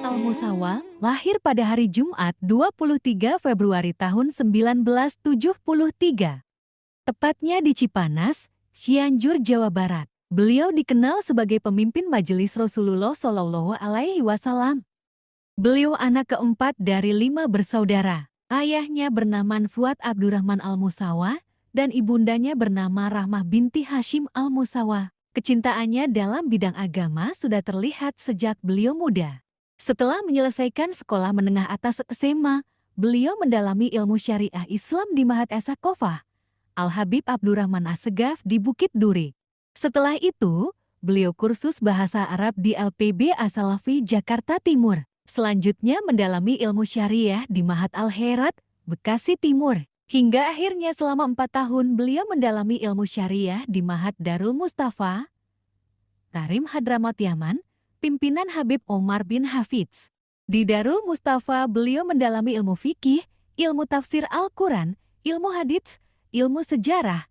Al-Musawa, lahir pada hari Jumat 23 Februari tahun 1973. Tepatnya di Cipanas, Cianjur, Jawa Barat. Beliau dikenal sebagai pemimpin Majelis Rasulullah Shallallahu Alaihi Wasallam. Beliau anak keempat dari 5 bersaudara. Ayahnya bernama Fuad Abdurrahman Al-Musawa dan ibundanya bernama Rahmah binti Hashim Al-Musawa. Kecintaannya dalam bidang agama sudah terlihat sejak beliau muda. Setelah menyelesaikan sekolah menengah atas SMA, beliau mendalami ilmu syariah Islam di Ma'had As-Saqafah Al-Habib Abdurrahman Assegaf di Bukit Duri. Setelah itu, beliau kursus bahasa Arab di LPB As-Salafi Jakarta Timur. Selanjutnya mendalami ilmu syariah di Ma'had Al-Herat, Bekasi Timur. Hingga akhirnya selama 4 tahun beliau mendalami ilmu syariah di Ma'had Darul Mustafa, Tarim Hadramaut Yaman, pimpinan Habib Omar bin Hafidz. Di Darul Mustafa beliau mendalami ilmu fikih, ilmu tafsir Al-Quran, ilmu hadits, ilmu sejarah,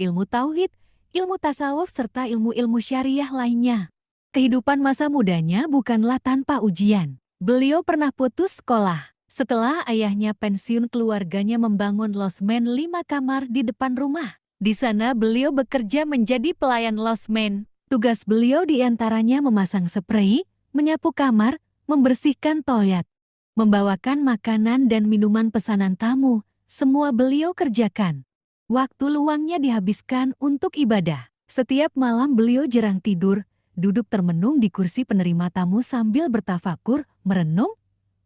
ilmu tauhid, ilmu tasawuf serta ilmu-ilmu syariah lainnya. Kehidupan masa mudanya bukanlah tanpa ujian. Beliau pernah putus sekolah. Setelah ayahnya pensiun, keluarganya membangun losmen 5 kamar di depan rumah. Di sana beliau bekerja menjadi pelayan losmen. Tugas beliau diantaranya memasang spray, menyapu kamar, membersihkan toilet, membawakan makanan dan minuman pesanan tamu. Semua beliau kerjakan. Waktu luangnya dihabiskan untuk ibadah. Setiap malam beliau jarang tidur, duduk termenung di kursi penerima tamu sambil bertafakur, merenung,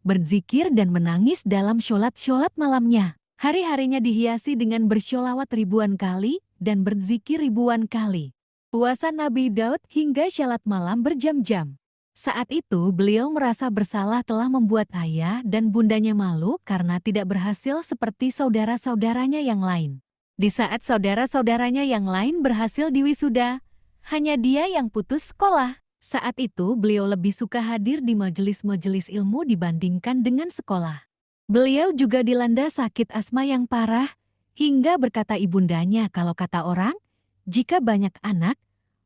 berzikir dan menangis dalam sholat malamnya. Hari-harinya dihiasi dengan bersholawat ribuan kali dan berzikir ribuan kali. Puasa Nabi Daud hingga sholat malam berjam-jam. Saat itu beliau merasa bersalah telah membuat ayah dan bundanya malu karena tidak berhasil seperti saudara-saudaranya yang lain. Di saat saudara-saudaranya yang lain berhasil diwisuda, hanya dia yang putus sekolah. Saat itu beliau lebih suka hadir di majelis-majelis ilmu dibandingkan dengan sekolah. Beliau juga dilanda sakit asma yang parah, hingga berkata ibundanya kalau kata orang, jika banyak anak,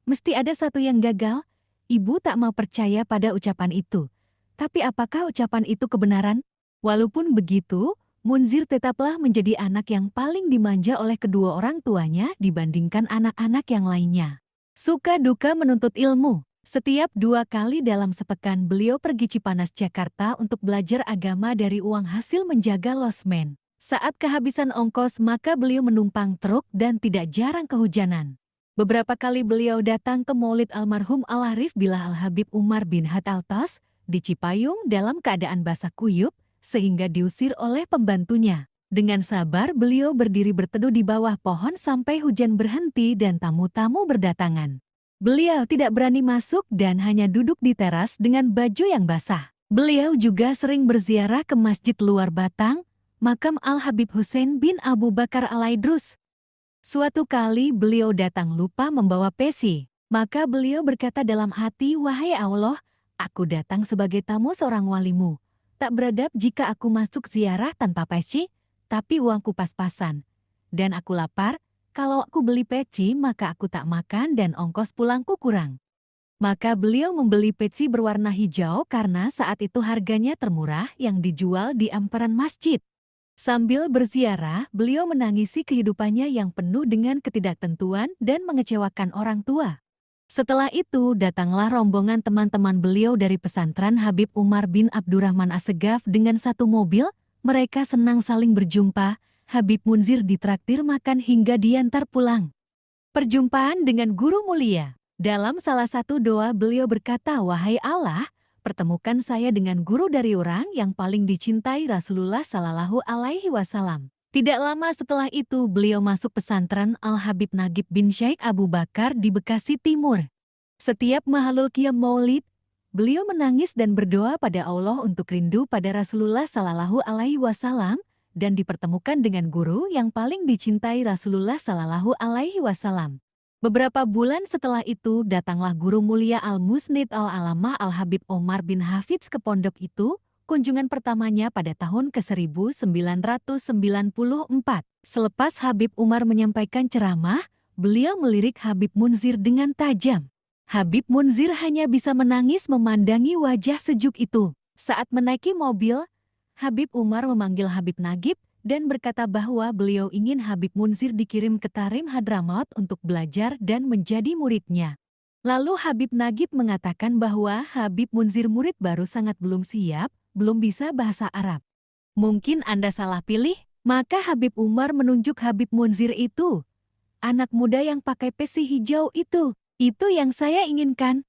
mesti ada satu yang gagal. Ibu tak mau percaya pada ucapan itu. Tapi apakah ucapan itu kebenaran? Walaupun begitu, Munzir tetaplah menjadi anak yang paling dimanja oleh kedua orang tuanya dibandingkan anak-anak yang lainnya. Suka duka menuntut ilmu. Setiap 2 kali dalam sepekan beliau pergi Cipanas, Jakarta untuk belajar agama dari uang hasil menjaga losmen. Saat kehabisan ongkos maka beliau menumpang truk dan tidak jarang kehujanan. Beberapa kali beliau datang ke maulid almarhum Al-Arif Billah Al-Habib Umar bin Khattab di Cipayung dalam keadaan basah kuyup sehingga diusir oleh pembantunya. Dengan sabar beliau berdiri berteduh di bawah pohon sampai hujan berhenti dan tamu-tamu berdatangan. Beliau tidak berani masuk dan hanya duduk di teras dengan baju yang basah. Beliau juga sering berziarah ke Masjid Luar Batang, makam Al-Habib Hussein bin Abu Bakar Al-Aidrus. Suatu kali beliau datang lupa membawa peci, maka beliau berkata dalam hati, "Wahai Allah, aku datang sebagai tamu seorang walimu. Tak beradab jika aku masuk ziarah tanpa peci, tapi uangku pas-pasan. Dan aku lapar. Kalau aku beli peci maka aku tak makan dan ongkos pulangku kurang." Maka beliau membeli peci berwarna hijau karena saat itu harganya termurah yang dijual di emperan masjid. Sambil berziarah, beliau menangisi kehidupannya yang penuh dengan ketidaktentuan dan mengecewakan orang tua. Setelah itu datanglah rombongan teman-teman beliau dari pesantren Habib Umar bin Abdurrahman Assegaf dengan satu mobil. Mereka senang saling berjumpa. Habib Munzir ditraktir makan hingga diantar pulang. Perjumpaan dengan guru mulia. Dalam salah satu doa beliau berkata, "Wahai Allah, pertemukan saya dengan guru dari orang yang paling dicintai Rasulullah Sallallahu Alaihi Wasallam." Tidak lama setelah itu beliau masuk pesantren Al-Habib Nagib bin Syekh Abu Bakar di Bekasi Timur. Setiap mahalul qiyam maulid, beliau menangis dan berdoa pada Allah untuk rindu pada Rasulullah Sallallahu Alaihi Wasallam dan dipertemukan dengan guru yang paling dicintai Rasulullah Sallallahu Alaihi Wasallam. Beberapa bulan setelah itu datanglah guru mulia Al-Musnid Al-Alamah Al-Habib Omar bin Hafidz ke pondok itu, kunjungan pertamanya pada tahun ke-1994. Selepas Habib Umar menyampaikan ceramah, beliau melirik Habib Munzir dengan tajam. Habib Munzir hanya bisa menangis memandangi wajah sejuk itu. Saat menaiki mobil, Habib Umar memanggil Habib Nagib dan berkata bahwa beliau ingin Habib Munzir dikirim ke Tarim Hadramaut untuk belajar dan menjadi muridnya. Lalu Habib Nagib mengatakan bahwa Habib Munzir murid baru sangat belum siap, belum bisa bahasa Arab. Mungkin Anda salah pilih, maka Habib Umar menunjuk Habib Munzir itu. Anak muda yang pakai peci hijau itu yang saya inginkan.